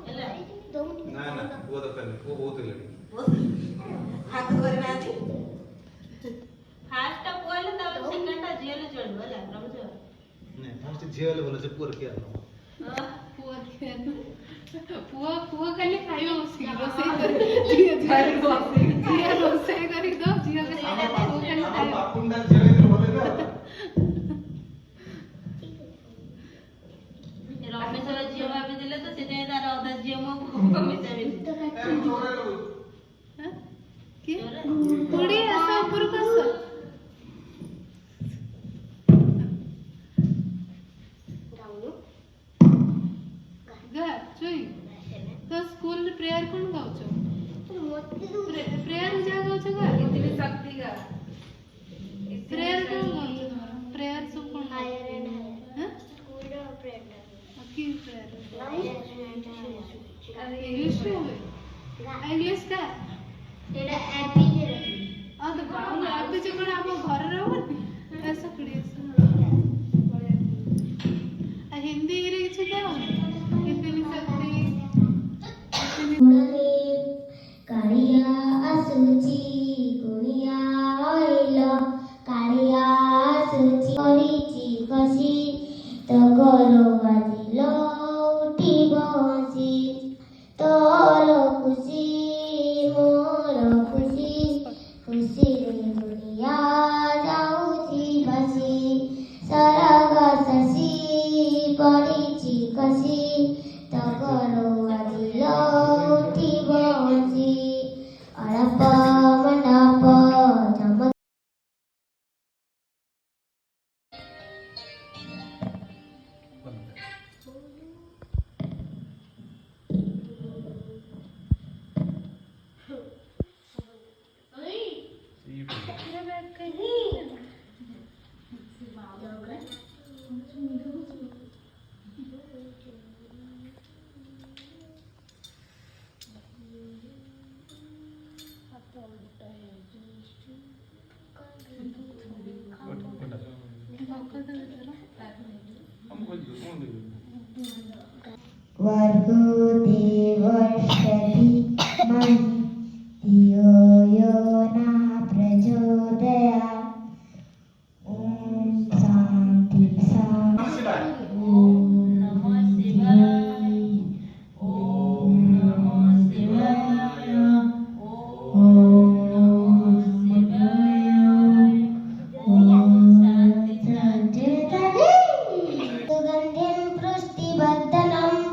ହେଲା ନା ନା ପୁଅ ଦରକାର ନାହିଁ ପୁଅ ବହୁତ ହେଲାଣି ହାତ କରି ନାହାନ୍ତି ଫାର୍ଷ୍ଟ ଟା ପୁଅ ହେଲେ ତାପରେ ସେକେଣ୍ଡ ଟା ଝିଅ ହେଲେ ଚଳିବ ହେଲା ରମଜ ନାଇଁ ଫାର୍ଷ୍ଟ ଝିଅ ହେଲେ ଭଲ ସେ ପୁଅର କେୟାର ନବ ପୁଅ ଖାଲି ଖାଇବା ବସିକି ରୋଷେଇ କରି ଝିଅ ରୋଷେଇ କରି ଦो ଝିଅ କେ ପୁଅ ଖାଲି ଖାଇବା ବାପୁଣ୍ଡା ଝିଅ ହେଲେ ଭଲ ନା ରମେଶର ଝିଅ ଭାବିଥିଲେ ତ ସେଥିପାଇଁ ତାର ଅଧା ଝିଅ ମୋ ମିଶାବି କିଏ କୁଡ଼ି ଆସ ଉପରକୁ ଆସ ଗା ଚୁଇ तो स्कूल में प्रेयर कौन गाउछ प्रेयर जा गाउछ गा इतनी शक्ति गा प्रेयर कौन गाउछ प्रेयर सब कौन higher and higher school prayer की प्रेयर इंग्लिश में इंग्लिश का एटा हैप्पी जे आ तो गाउन हैप्पी जे कोन हम घर रहबनी ऐसा कड़ी आ हिंदी रे किछ गाओ इतनी शक्ति कालिया असुची गुनिया आइल कालिया असुची करिची कसी तगरो बाजिल उठी बसी तोर खुशी मोर खुशी खुशी रे गुनिया जाउची बसी सरग ससी करिची कसी तगरो बाजिल उठी बसी अड़प मंडप चमक वर्गो देवर्षति महि धियो यो न प्रचोदया ॐ शान्ति शान्ति ॐ नमो शिवाय ॐ नमो शिवाय ॐ नमो शिवाय ॐ शान्ति शान्ति सुगन्धिं पुष्टिवर्धनम्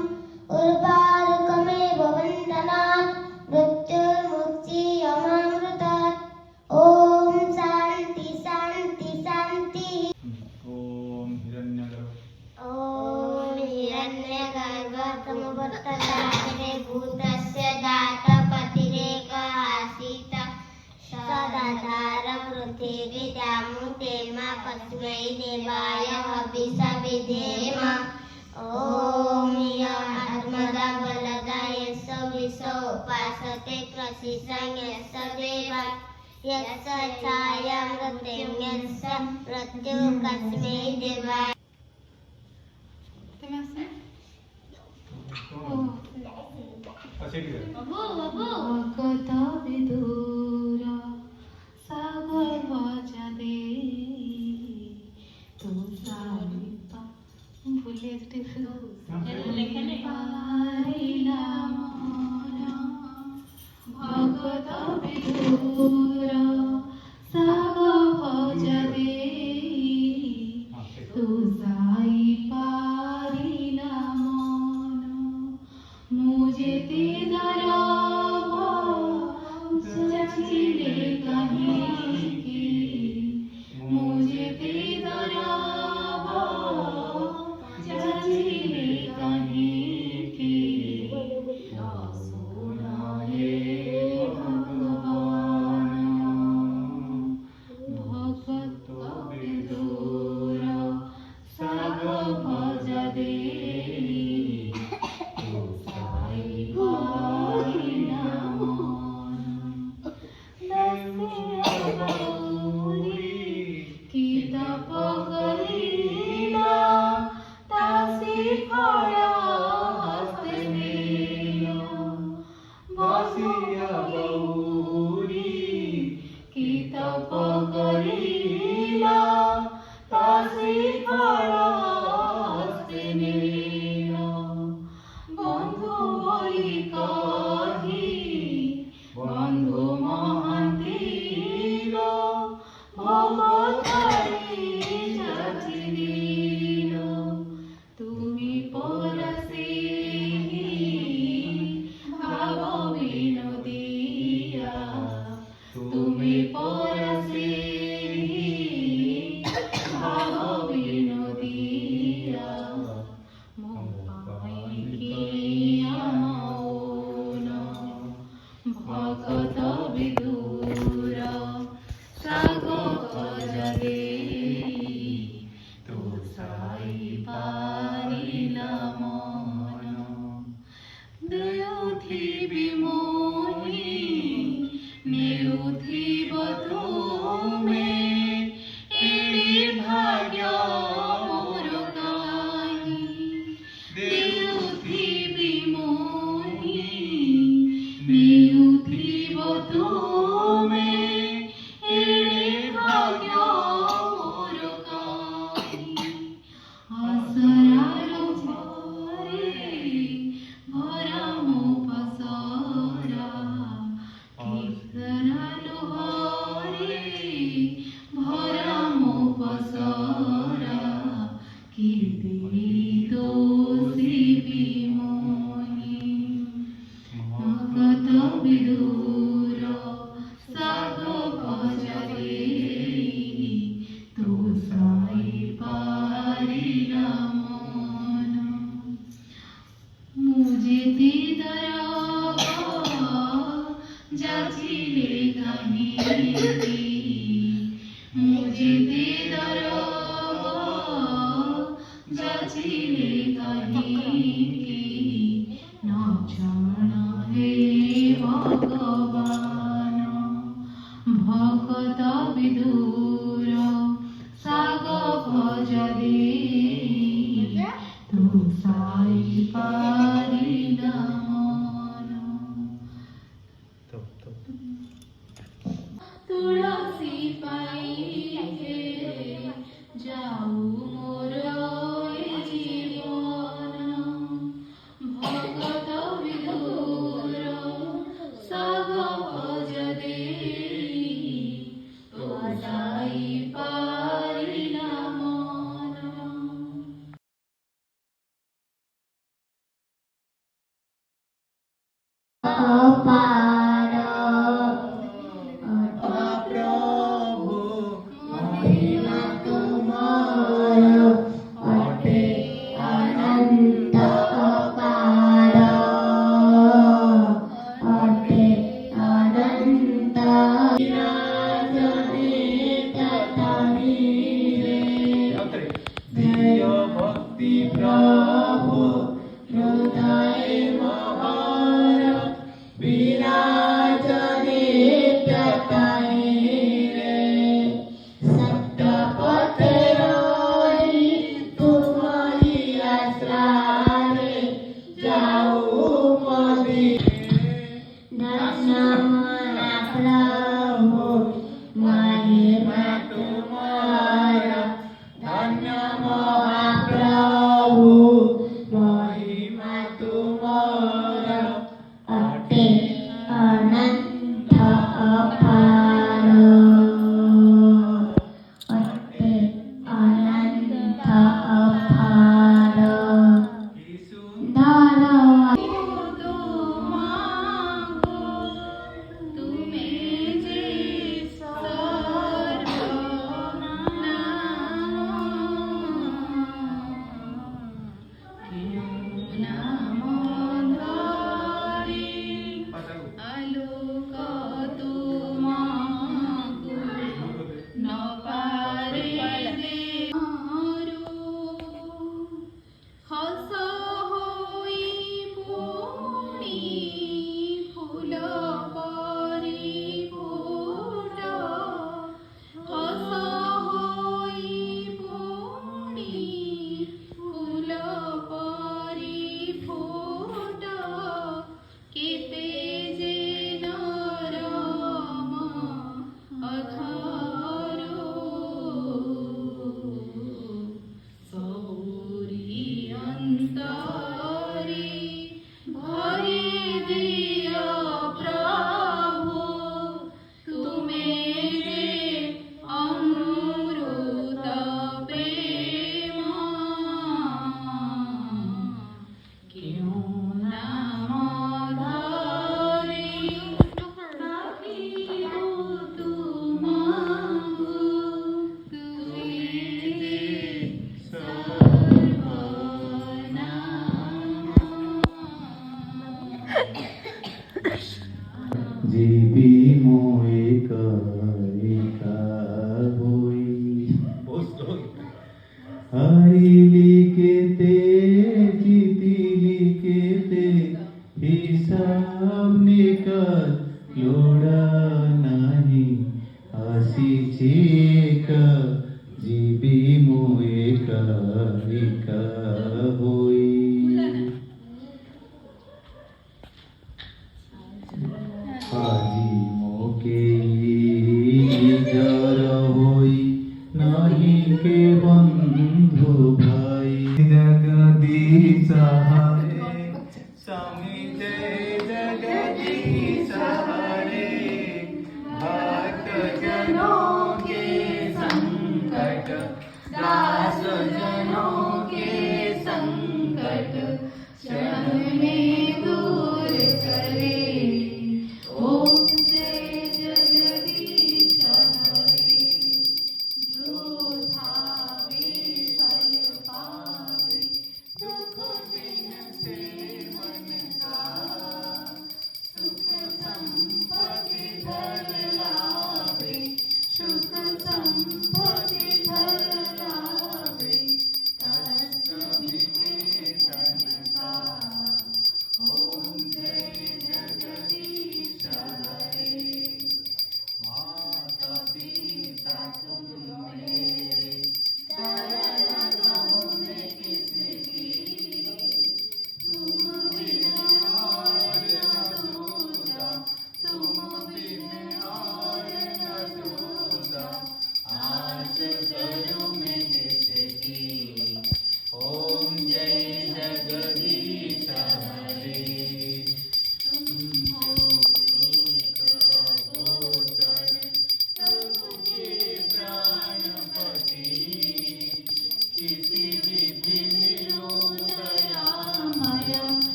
उर्वारुकमेव वन्दनात् मृत्युर्मुक्षीयमामृतात् ॐ शान्ति शान्ति शान्तिः ॐ हिरण्यगर्भ ॐ हिरण्यगर्भतमवर्तताग्रे भूतस्य जातपतिरेक आसीत् सदाधारं पृथिवीद्यामुतेमा तस्मै देवाय हविषा विधेम ॐ यर्मदा बलदा यस्य विशो उपासते क्रसिसं यस्य देवा यस्य छायामृतिं यस्य मृत्युकस्मै देवाय तुम आसे भगत विदुर सागर बजा दे तू सारिता भूले लेखने पाइला मोरा भगत विदुर सागर बजा दे तू साई पारिला मन मुझे ते धरब तुमे एड़े भाग्यो मोर काई आसरारो भरे भरा मो पसरा आसरारो भरे भरा मो पसरा कीर्ति दोषी विमोही मगत विदूर साग भजरे तु साई पारिला मन मुझे दीदर जाचिले काहिकी मुझे दीदर जाचिले काहिकी न जाना हे भगवान भगत विदूर साग भजरे तु साई पारिला मन तुलसी पाइके जाऊ मोर ए जीवन भगत विदूर साग भजरे तु साई पारिला मन अपार प्रभु महिमा तुमार अटे अनंत अपार अटे अनंत विराजने ततमीरे दिव्य भक्ति प्रभु हृदय महार विराजने ततमीरे सत्य पथे रही तुम्हारी आश्रारे जाऊ मदि दर्शना प्रभु महिमा तुम्हारा धन्य महाप्रभु महिमा तुम्हारा अटे अनंत अपार अटे अनंत अपार धारा तुम्हें जे आलोक तुमाको न पारे हस होई पुणी फूल परी फूट हस होई पुणी फूल परी फूट केते जे नरम अधरो सबुरी अंतरे भरि दिया प्रभु तुम्हें अमृत प्रेम क्यों नाम धरे राखियो तुमाको तुई जे जीवी मोए एका होई बहुत स्लो हरी लिखेते जीती लिखेते हिसाब निकाल लोड़ा नाही आसीची का जीवी मोए एका होई हाजी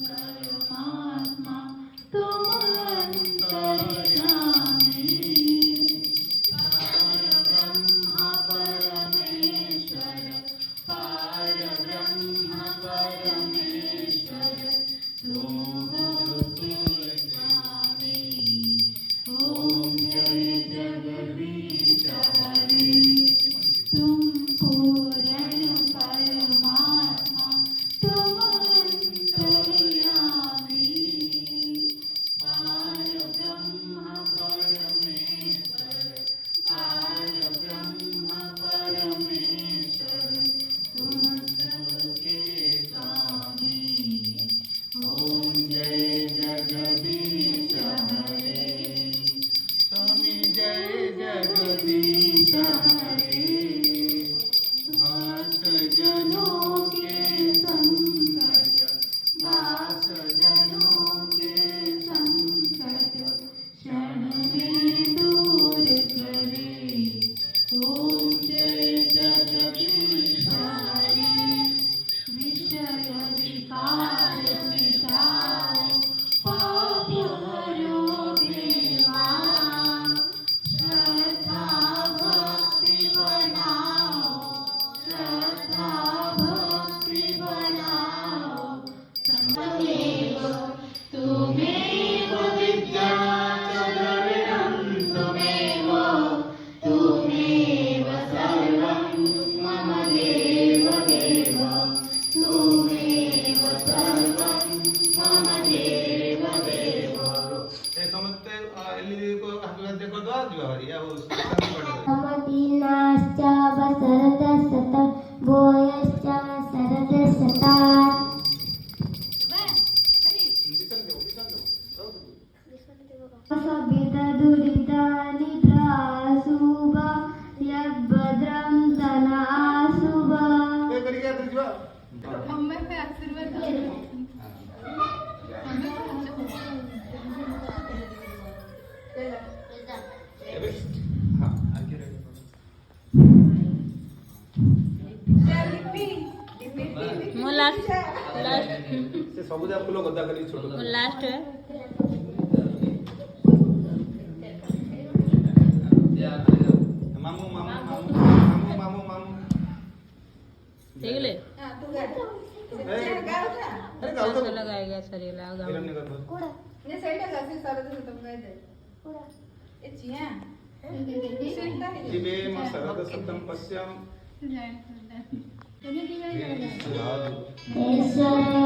परमात्मा तुम अंतर्यामी परब्रह्म परमेश्वर परब्रह्म परमेश्वर तुम हो स्वामी। ओम जय जगदीश हरे तुम पूर्ण परमात्मा तुम अंतर्यामी परब्रह्म परमेश्वर परब्रह्म परमेश्वर तुम सबके स्वामी। ओम जय जगदीश हरे स्वामी जय जगदीश हरे भक्त जनों के संकट दास जनों के संकट क्षण में दूर करे। ओम जय जगदीश हरे विषय विकार मिटाओ पाप हरो देवा श्रद्धा भक्ति बढ़ाओ श्रद्धा भक्ति बढ़ाओ संभवेव तुमेव विद्या द्रविणं तुमेव तुमेव सर्वं मम देव देव तुमेव सर्वं मम देव देव। ए समस्ते एली को आशीर्वाद देखो दो जुआरी या वो समदीनाश्च वसरतसत भूयश्च सरतसतात् सवितदुरितानि प्रासुभ यद्भद्रं तनासुभ। ए करी क्या जुआ हमें पे आशीर्वाद दो। हां आगे रे ମୁଁ ଲାଷ୍ଟ से सबुजा फूल गदा करी छोटो ମୁଁ ଲାଷ୍ଟ मामू मामू मामू मामू मामू मामू ହେଇଗଲେ अरे गाओ तो ଲଗାएगा ସରିଗଲା ଆଉ किरण ने कर दो ये ସେଇଟା ଗାସି ସରଦ ସତମ ଗାଇ ଦେ ଏ ଚିଆ ସେଇଟା जीवे म शरद सतम पश्याम ଜାଣି ईश्वर